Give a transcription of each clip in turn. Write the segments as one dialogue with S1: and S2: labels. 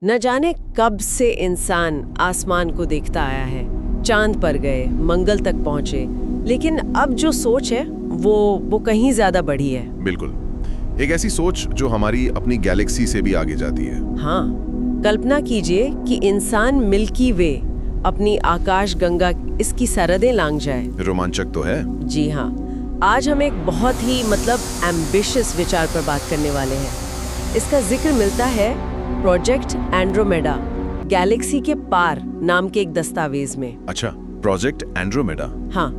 S1: न जाने कब से इंसान आसमान को देखता आया है, चांद पर गए, मंगल तक पहुंचे, लेकिन अब जो सोच है वो कहीं ज्यादा बढ़ी है।
S2: बिल्कुल, एक ऐसी सोच जो हमारी अपनी गैलेक्सी से भी आगे जाती है।
S1: हाँ, कल्पना कीजिए कि इंसान मिल्की वे, अपनी आकाश गंगा, इसकी सरहदें लांघ जाए।
S2: रोमांचक तो है।
S1: जी हाँ, आज हम एक बहुत ही एम्बिशियस विचार पर बात करने वाले हैं। इसका जिक्र मिलता है प्रोजेक्ट एंड्रोमेडा, गैलेक्सी के पार नाम के एक दस्तावेज में।
S2: अच्छा, प्रोजेक्ट एंड्रोमेडा।
S1: हाँ,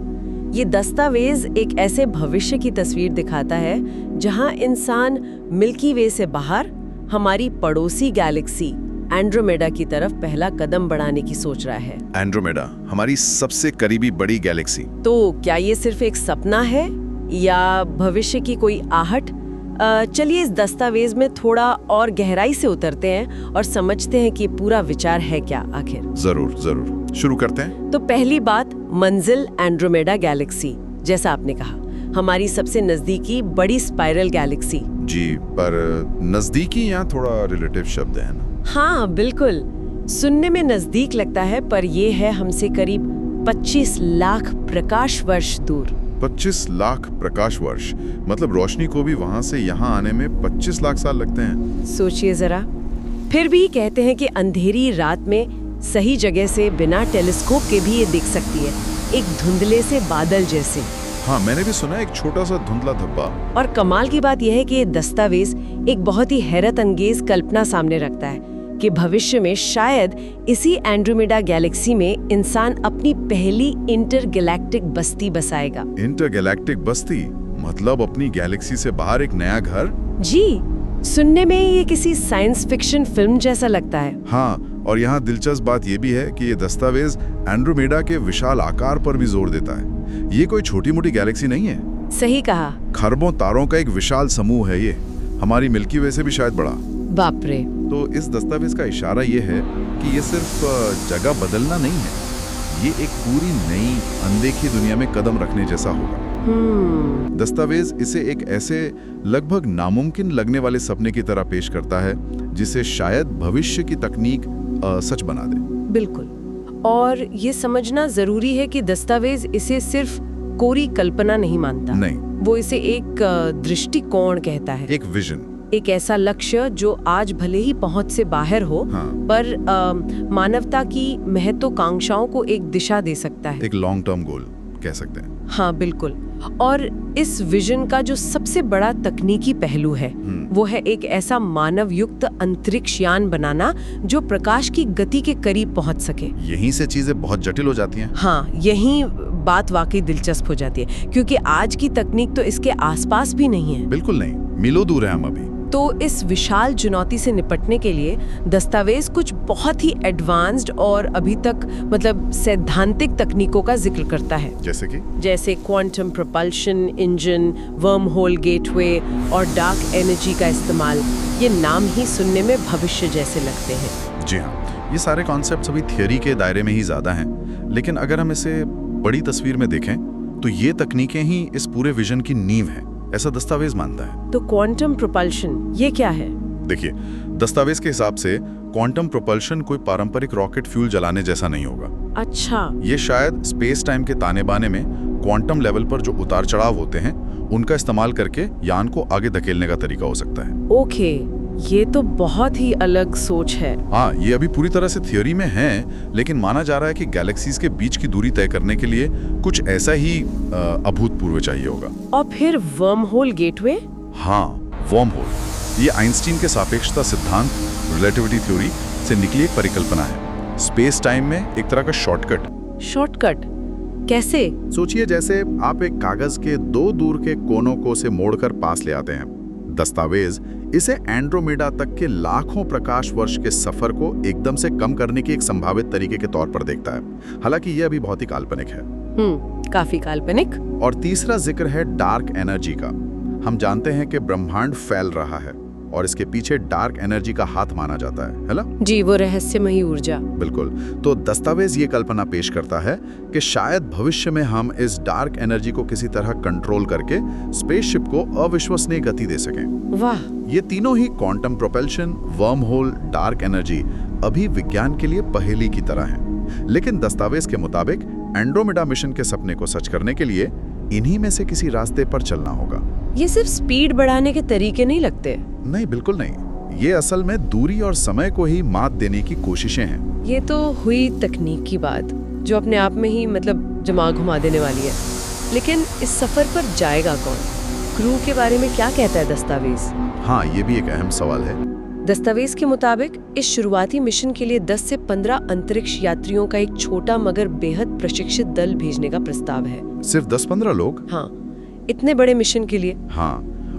S1: ये दस्तावेज एक ऐसे भविष्य की तस्वीर दिखाता है जहां इंसान मिल्की वे से बाहर हमारी पड़ोसी गैलेक्सी एंड्रोमेडा की तरफ पहला कदम बढ़ाने की सोच रहा है।
S2: एंड्रोमेडा हमारी सबसे करीबी बड़ी गैलेक्सी।
S1: तो क्या ये सिर्फ एक सपना है या भविष्य की कोई आहट? चलिए इस दस्तावेज में थोड़ा और गहराई से उतरते हैं और समझते हैं कि पूरा विचार है क्या आखिर।
S2: जरूर जरूर, शुरू करते हैं।
S1: तो पहली बात, मंजिल एंड्रोमेडा गैलेक्सी। जैसा आपने कहा, हमारी सबसे नजदीकी बड़ी स्पाइरल गैलेक्सी।
S2: जी, पर नजदीकी यहाँ थोड़ा रिलेटिव शब्द है ना?
S1: हाँ बिल्कुल, सुनने में नजदीक लगता है, पर ये है हमसे करीब 25 लाख प्रकाश वर्ष दूर।
S2: 25 लाख प्रकाश वर्ष, मतलब रोशनी को भी वहां से यहाँ आने में 25 लाख साल लगते हैं।
S1: सोचिए जरा। फिर भी कहते हैं कि अंधेरी रात में सही जगह से बिना टेलीस्कोप के भी ये दिख सकती है, एक धुंधले से बादल जैसे।
S2: हाँ, मैंने भी सुना एक छोटा सा धुंधला धब्बा।
S1: और कमाल की बात यह है कि ये दस्तावेज एक बहुत ही हैरत अंगेज कल्पना सामने रखता है कि भविष्य में शायद इसी एंड्रोमेडा गैलेक्सी में इंसान अपनी पहली इंटरगैलेक्टिक बस्ती बसाएगा।
S2: इंटरगैलेक्टिक बस्ती मतलब अपनी गैलेक्सी से बाहर एक नया घर?
S1: जी, सुनने में ये किसी साइंस फिक्शन फिल्म जैसा लगता है।
S2: हाँ, और यहाँ दिलचस्प बात ये भी है कि ये दस्तावेज एंड्रोमेडा के विशाल आकार पर भी जोर देता है। ये कोई छोटी मोटी गैलेक्सी नहीं है।
S1: सही कहा।
S2: खरबों तारों का एक विशाल समूह है ये, हमारी मिल्की वे से भी शायद बड़ा।
S1: बाप रे।
S2: तो इस दस्तावेज का इशारा ये है कि ये सिर्फ जगह बदलना नहीं है, ये एक पूरी नई अनदेखी दुनिया में कदम रखने जैसा होगा। दस्तावेज इसे एक ऐसे लगभग नामुमकिन लगने वाले सपने की तरह पेश करता है जिसे शायद भविष्य की तकनीक सच बना दे।
S1: बिल्कुल, और ये समझना जरूरी है कि दस्तावेज इसे सिर्फ कोरी कल्पना नहीं मानता।
S2: नहीं,
S1: वो इसे एक दृष्टिकोण कहता है,
S2: एक विजन,
S1: एक ऐसा लक्ष्य जो आज भले ही पहुंच से बाहर हो,
S2: हाँ,
S1: पर मानवता की महत्वाकांक्षाओं को एक दिशा दे सकता है।
S2: एक लॉन्ग टर्म गोल कह सकते हैं।
S1: हाँ बिल्कुल, और इस विजन का जो सबसे बड़ा तकनीकी पहलू है वो है एक ऐसा मानव युक्त अंतरिक्ष यान बनाना जो प्रकाश की गति के करीब पहुंच सके।
S2: यहीं से चीजें बहुत जटिल हो जाती हैं।
S1: हाँ, यही बात वाकई दिलचस्प हो जाती है, क्योंकि आज की तकनीक तो इसके आसपास भी नहीं है।
S2: बिल्कुल नहीं, मीलों दूर है हम अभी।
S1: तो इस विशाल चुनौती से निपटने के लिए दस्तावेज कुछ बहुत ही एडवांस्ड और अभी तक सैद्धांतिक तकनीकों का जिक्र करता है। जैसे quantum propulsion engine, worm hole gateway और डार्क एनर्जी का इस्तेमाल। ये नाम ही सुनने में भविष्य जैसे लगते हैं।
S2: जी हाँ, ये सारे कॉन्सेप्ट्स अभी थियोरी के दायरे में ही ज्यादा हैं, लेकिन अगर हम इसे बड़ी तस्वीर में देखें तो ये तकनीकें ही इस पूरे विजन की नींव है, ऐसा दस्तावेज मानता है।
S1: तो क्वांटम प्रोपल्शन ये क्या है?
S2: देखिए, दस्तावेज के हिसाब से क्वांटम प्रोपल्शन कोई पारंपरिक रॉकेट फ्यूल जलाने जैसा नहीं होगा।
S1: अच्छा। ये
S2: शायद स्पेस टाइम के ताने बाने में क्वांटम लेवल पर जो उतार चढ़ाव होते हैं उनका इस्तेमाल करके यान को आगे धकेलने का तरीका हो सकता है।
S1: ओके, ये तो बहुत ही अलग सोच है।
S2: हाँ, ये अभी पूरी तरह से थियोरी में है, लेकिन माना जा रहा है कि गैलेक्सीज के बीच की दूरी तय करने के लिए कुछ ऐसा ही अभूतपूर्व चाहिए होगा।
S1: और फिर वर्म होल गेटवे?
S2: हाँ, वर्म होल, ये आइंस्टीन के सापेक्षता सिद्धांत, रिलेटिविटी थ्योरी से निकली एक परिकल्पना है। स्पेस टाइम में एक तरह का शॉर्टकट।
S1: शॉर्टकट कैसे?
S2: सोचिए, जैसे आप एक कागज के दो दूर के कोनों को से मोड़कर पास ले आते हैं। दस्तावेज इसे एंड्रोमेडा तक के लाखों प्रकाश वर्ष के सफर को एकदम से कम करने की एक संभावित तरीके के तौर पर देखता है। हालांकि यह अभी बहुत ही काल्पनिक है।
S1: काफी काल्पनिक।
S2: और तीसरा जिक्र है डार्क एनर्जी का। हम जानते हैं कि ब्रह्मांड फैल रहा है, और इसके पीछे डार्क एनर्जी का हाथ माना जाता है ना?
S1: जी, वो रहस्यमयी ऊर्जा।
S2: बिल्कुल। तो दस्तावेज ये कल्पना पेश करता है कि शायद भविष्य में हम इस डार्क एनर्जी को किसी तरह कंट्रोल करके स्पेसशिप को अविश्वसनीय गति दे सकें।
S1: वाह!
S2: ये तीनों ही quantum propulsion, wormhole, dark energy अभी विज्ञान के लिए पहेली की तरह हैं। लेकिन दस्तावेज के मुताबिक एंड्रोमेडा मिशन के सपने को सच करने के लिए इन्हीं में से किसी रास्ते पर चलना होगा।
S1: ये सिर्फ स्पीड बढ़ाने के तरीके नहीं लगते।
S2: नहीं, बिल्कुल नहीं। ये असल में दूरी और समय को ही मात देने की कोशिशें हैं।
S1: ये तो हुई तकनीक की बात, जो अपने आप में ही दिमाग घुमा देने वाली है। लेकिन इस सफर पर जाएगा कौन? क्रू के बारे में क्या कहता है दस्तावेज?
S2: हाँ, ये भी एक अहम सवाल है।
S1: दस्तावेज के मुताबिक इस शुरुआती मिशन के लिए 10 से 15 अंतरिक्ष यात्रियों का एक छोटा मगर बेहद प्रशिक्षित दल भेजने का प्रस्ताव है।
S2: सिर्फ 10-15 लोग?
S1: हाँ, इतने बड़े मिशन के लिए।
S2: हाँ,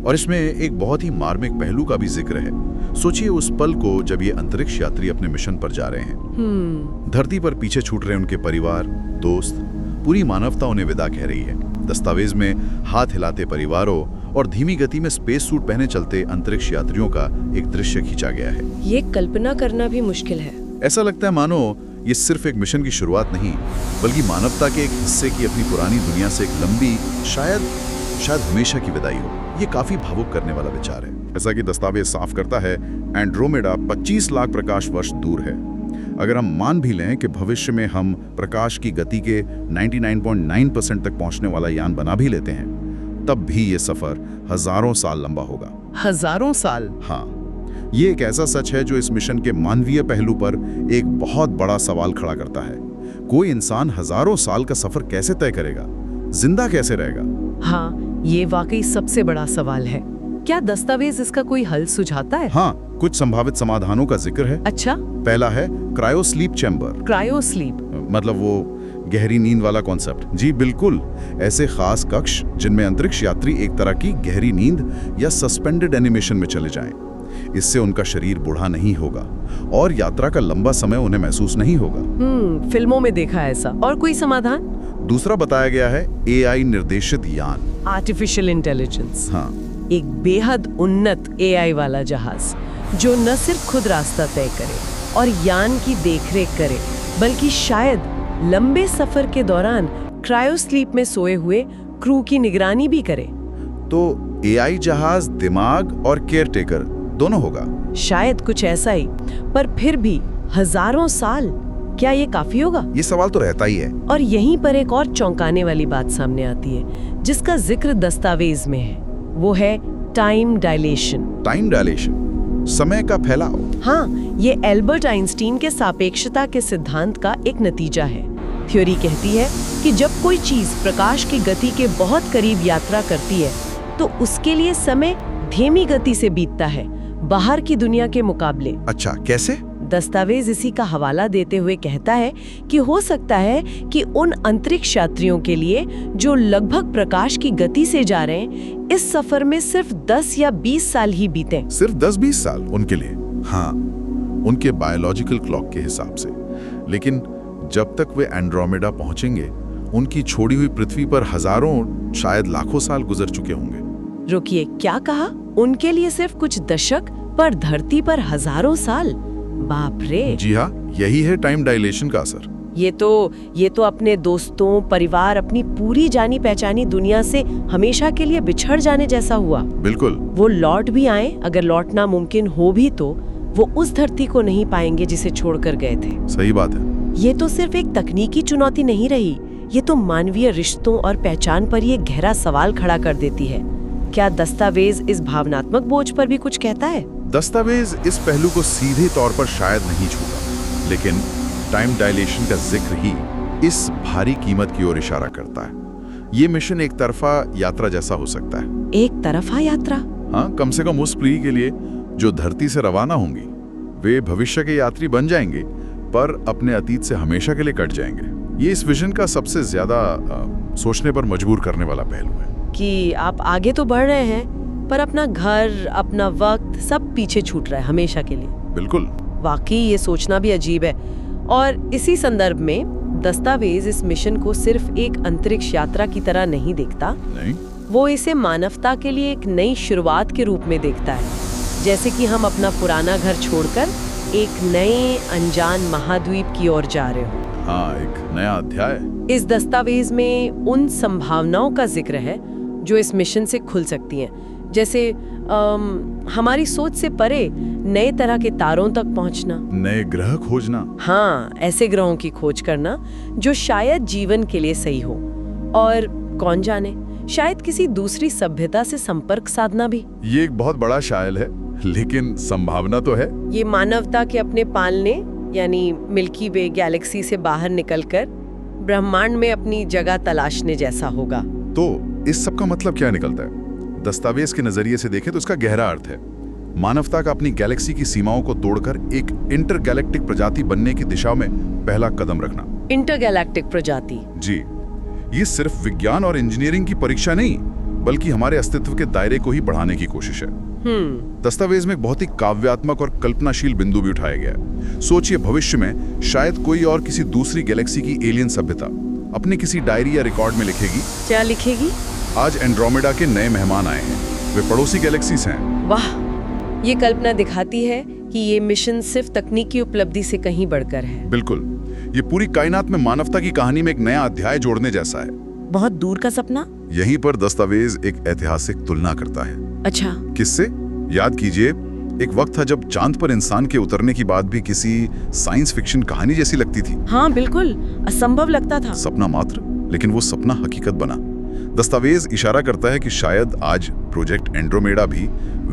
S2: और इसमें एक बहुत ही मार्मिक पहलू का भी जिक्र है। सोचिए उस पल को जब ये अंतरिक्ष यात्री अपने मिशन पर जा रहे हैं। धरती पर पीछे छूट रहे उनके परिवार, दोस्त, पूरी मानवता उन्हें विदा कह रही है। दस्तावेज में हाथ हिलाते परिवारों और धीमी गति में स्पेस सूट पहने चलते अंतरिक्ष यात्रियों का एक दृश्य खींचा गया है।
S1: ये कल्पना करना भी मुश्किल है।
S2: ऐसा लगता है मानो ये सिर्फ एक मिशन की शुरुआत नहीं, बल्कि मानवता के एक हिस्से की अपनी पुरानी दुनिया से एक लंबी, शायद हमेशा की विदाई हो। ये काफी भावुक करने वाला विचार है। ऐसा कि दस्तावेज साफ करता है, एंड्रोमेडा 25 लाख प्रकाश वर्ष दूर है। अगर हम मान भी लें कि भविष्य में हम प्रकाश की गति के 99.9% तक पहुंचने वाला यान बना भी लेते हैं, तब भी ये सफर हजारों साल लंबा होगा।
S1: हजारों साल?
S2: हाँ, ये एक ऐसा सच है जो इस मिशन के मानवीय पहलू पर एक बहुत बड़ा सवाल खड़ा करता है। कोई इंसान हजारों साल का सफर कैसे तय करेगा? जिंदा कैसे रहेगा?
S1: हाँ, ये वाकई सबसे बड़ा सवाल है। क्या दस्तावेज इसका कोई हल सुझाता है?
S2: हाँ, कुछ संभावित समाधानों का जिक्र है।
S1: अच्छा?
S2: पहला है क्रायोस्लीप चैम्बर।
S1: क्रायोस्लीप
S2: मतलब वो गहरी नींद वाला कॉन्सेप्ट। जी बिल्कुल, ऐसे खास कक्ष जिनमें अंतरिक्ष यात्री एक तरह की गहरी नींद या सस्पेंडेड एनिमेशन में चले जाएं। इससे उनका शरीर बूढ़ा नहीं होगा और यात्रा का लंबा समय उन्हें महसूस नहीं होगा।
S1: फिल्मों में देखा है ऐसा। और कोई समाधान?
S2: दूसरा बताया गया है AI निर्देशित यान,
S1: आर्टिफिशियल इंटेलिजेंस।
S2: हाँ,
S1: एक बेहद उन्नत AI वाला जहाज जो न सिर्फ खुद रास्ता तय करे और यान की देखरेख करे, बल्कि शायद लंबे सफर के दौरान क्रायोस्लीप में सोए हुए क्रू की निगरानी भी करे।
S2: तो AI जहाज दिमाग और केयरटेकर दोनों होगा?
S1: शायद कुछ ऐसा ही, पर फिर भी हजारों साल, क्या ये काफी होगा?
S2: ये सवाल तो रहता ही है।
S1: और यहीं पर एक और चौंकाने वाली बात सामने आती है, जिसका जिक्र दस्तावेज में है। वो है टाइम डायलेशन।
S2: टाइम डायलेशन, समय का फैलाव।
S1: हाँ, ये एल्बर्ट आइंस्टीन के सापेक्षता के सिद्धांत का एक नतीजा है। थ्योरी कहती है कि जब कोई चीज प्रकाश की गति के बहुत करीब यात्रा करती है, तो उसके लिए समय धीमी गति से बीतता है, बाहर की दुनिया के मुकाबले।
S2: अच्छा, कैसे?
S1: दस्तावेज इसी का हवाला देते हुए कहता है कि हो सकता है कि उन अंतरिक्ष यात्रियों के लिए जो लगभग प्रकाश की गति से जा रहे हैं, इस सफर में सिर्फ 10 या 20 साल ही बीते।
S2: सिर्फ 10-20 साल उनके लिए? हाँ, उनके बायोलॉजिकल क्लॉक के हिसाब से। लेकिन जब तक वे एंड्रोमेडा पहुंचेंगे, उनकी छोड़ी हुई पृथ्वी पर हजारों, शायद लाखों साल गुजर चुके होंगे।
S1: रुकिए, क्या कहा? उनके लिए सिर्फ कुछ दशक, पर धरती पर हजारों साल? बाप रे!
S2: जी हाँ, यही है टाइम डायलेशन का असर।
S1: ये तो अपने दोस्तों, परिवार, अपनी पूरी जानी पहचानी दुनिया से हमेशा के लिए बिछड़ जाने जैसा हुआ।
S2: बिल्कुल।
S1: वो लौट भी आए, अगर लौटना मुमकिन हो भी, तो वो उस धरती को नहीं पाएंगे जिसे छोड़कर गए थे।
S2: सही बात है।
S1: ये तो सिर्फ एक तकनीकी चुनौती नहीं रही, ये तो मानवीय रिश्तों और पहचान पर ये गहरा सवाल खड़ा कर देती है। क्या दस्तावेज इस भावनात्मक बोझ पर भी कुछ कहता है?
S2: दस्तावेज इस पहलू को सीधे तौर पर शायद नहीं छूता, लेकिन टाइम डायलेशन का जिक्र ही इस भारी कीमत की ओर इशारा करता है। ये मिशन एक तरफा यात्रा जैसा हो सकता है।
S1: एक तरफा यात्रा?
S2: हाँ, कम से कम उस पीढ़ी के लिए जो धरती से रवाना होंगी। वे भविष्य के यात्री बन जाएंगे, पर अपने अतीत से हमेशा के लिए कट जाएंगे। ये इस विजन का सबसे ज्यादा सोचने पर मजबूर करने वाला पहलू है
S1: कि आप आगे तो बढ़ रहे हैं, पर अपना घर, अपना वक्त सब पीछे छूट रहा है हमेशा के लिए।
S2: बिल्कुल।
S1: वाकई ये सोचना भी अजीब है। और इसी संदर्भ में दस्तावेज इस मिशन को सिर्फ एक अंतरिक्ष यात्रा की तरह नहीं देखता।
S2: नहीं,
S1: वो इसे मानवता के लिए एक नई शुरुआत के रूप में देखता है। जैसे कि हम अपना पुराना घर छोड़कर एक नए अनजान महाद्वीप की ओर जा रहे हो।
S2: हाँ, एक नया अध्याय।
S1: इस दस्तावेज में उन संभावनाओं का जिक्र है जो इस मिशन से खुल सकती हैं, जैसे हमारी सोच से परे नए तरह के तारों तक पहुंचना,
S2: नए ग्रह खोजना।
S1: हाँ, ऐसे ग्रहों की खोज करना जो शायद जीवन के लिए सही हो, और कौन जाने शायद किसी दूसरी सभ्यता से संपर्क साधना भी।
S2: ये एक बहुत बड़ा शायद है, लेकिन संभावना तो है।
S1: ये मानवता के अपने पालने यानी मिल्की वे गैलेक्सी से बाहर निकलकर ब्रह्मांड में अपनी जगह तलाशने जैसा होगा।
S2: तो इस सब का मतलब क्या निकलता है? दस्तावेज के नजरिए से देखें तो इसका गहरा अर्थ है मानवता का अपनी गैलेक्सी की सीमाओं को तोड़कर एक इंटरगैलेक्टिक प्रजाति बनने की दिशा में पहला कदम रखना।
S1: इंटरगैलेक्टिक प्रजाति?
S2: जी, ये सिर्फ विज्ञान और इंजीनियरिंग की परीक्षा नहीं, बल्कि हमारे अस्तित्व के दायरे को ही बढ़ाने की कोशिश है। दस्तावेज में एक बहुत ही काव्यात्मक और कल्पनाशील बिंदु भी उठाया गया है। सोचिए, भविष्य में शायद कोई और किसी दूसरी गैलेक्सी की एलियन सभ्यता अपने किसी डायरी या रिकॉर्ड में लिखेगी।
S1: क्या लिखेगी?
S2: आज एंड्रोमेडा के नए मेहमान आए हैं, वे पड़ोसी गैलेक्सीज हैं।
S1: वाह, ये कल्पना दिखाती है कि ये मिशन सिर्फ तकनीकी उपलब्धि से कहीं बढ़कर है।
S2: बिल्कुल, ये पूरी कायनात में मानवता की कहानी में एक नया अध्याय जोड़ने जैसा है।
S1: बहुत दूर का सपना?
S2: यहीं पर दस्तावेज एक ऐतिहासिक तुलना करता है।
S1: अच्छा,
S2: किससे? याद कीजिए, एक वक्त था जब चांद पर इंसान के उतरने की बात भी किसी साइंस फिक्शन कहानी जैसी लगती थी।
S1: हाँ बिल्कुल, असंभव लगता था।
S2: सपना मात्र, लेकिन वो सपना हकीकत बना। दस्तावेज इशारा करता है कि शायद आज प्रोजेक्ट एंड्रोमेडा भी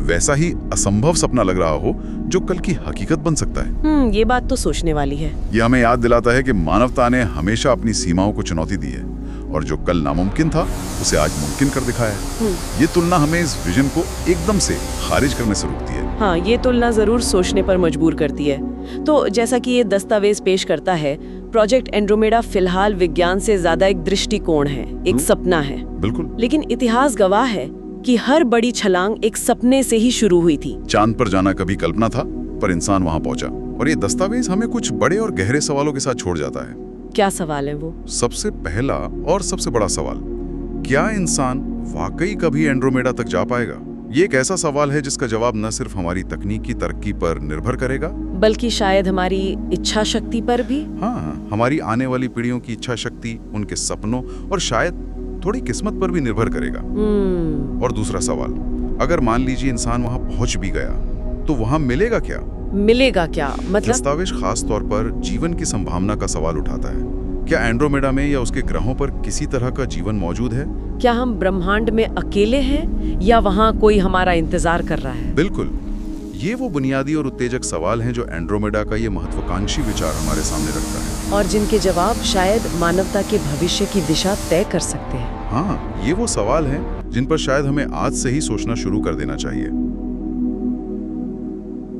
S2: वैसा ही असंभव सपना लग रहा हो जो कल की हकीकत बन सकता है।
S1: ये बात तो सोचने वाली है।
S2: ये हमें याद दिलाता है कि मानवता ने हमेशा अपनी सीमाओं को चुनौती दी है, और जो कल नामुमकिन था उसे आज मुमकिन कर दिखाया है। ये तुलना हमें इस विजन को एकदम से खारिज करने से रोकती है।
S1: हाँ, ये तुलना जरूर सोचने पर मजबूर करती है। तो जैसा कि ये दस्तावेज पेश करता है, प्रोजेक्ट एंड्रोमेडा फिलहाल विज्ञान से ज्यादा एक दृष्टिकोण है, एक सपना है।
S2: बिल्कुल।
S1: लेकिन इतिहास गवाह है कि हर बड़ी छलांग एक सपने से ही शुरू हुई थी।
S2: चांद पर जाना कभी कल्पना था, पर इंसान वहां पहुंचा। और ये दस्तावेज हमें कुछ बड़े और गहरे सवालों के साथ छोड़ जाता है।
S1: क्या सवाल है वो?
S2: सबसे पहला और सबसे बड़ा सवाल, क्या इंसान वाकई कभी एंड्रोमेडा तक जा पाएगा? ये एक ऐसा सवाल है जिसका जवाब न सिर्फ हमारी तकनीकी तरक्की पर निर्भर करेगा,
S1: बल्कि शायद हमारी इच्छा शक्ति पर भी।
S2: हाँ, हमारी आने वाली पीढ़ियों की इच्छा शक्ति, उनके सपनों और शायद थोड़ी किस्मत पर भी निर्भर करेगा। और दूसरा सवाल, अगर मान लीजिए इंसान वहां पहुंच भी गया, तो वहां मिलेगा क्या?
S1: मिलेगा क्या मतलब?
S2: दस्तावेज खास तौर पर जीवन की संभावना का सवाल उठाता है। क्या एंड्रोमेडा में या उसके ग्रहों पर किसी तरह का जीवन मौजूद है?
S1: क्या हम ब्रह्मांड में अकेले हैं या वहाँ कोई हमारा इंतजार कर रहा है?
S2: बिल्कुल, ये वो बुनियादी और उत्तेजक सवाल हैं जो एंड्रोमेडा का ये महत्वाकांक्षी विचार हमारे सामने रखता है,
S1: और जिनके जवाब शायद मानवता के भविष्य की दिशा तय कर सकते हैं।
S2: हाँ, ये वो सवाल हैं जिन पर शायद हमें आज से ही सोचना शुरू कर देना चाहिए।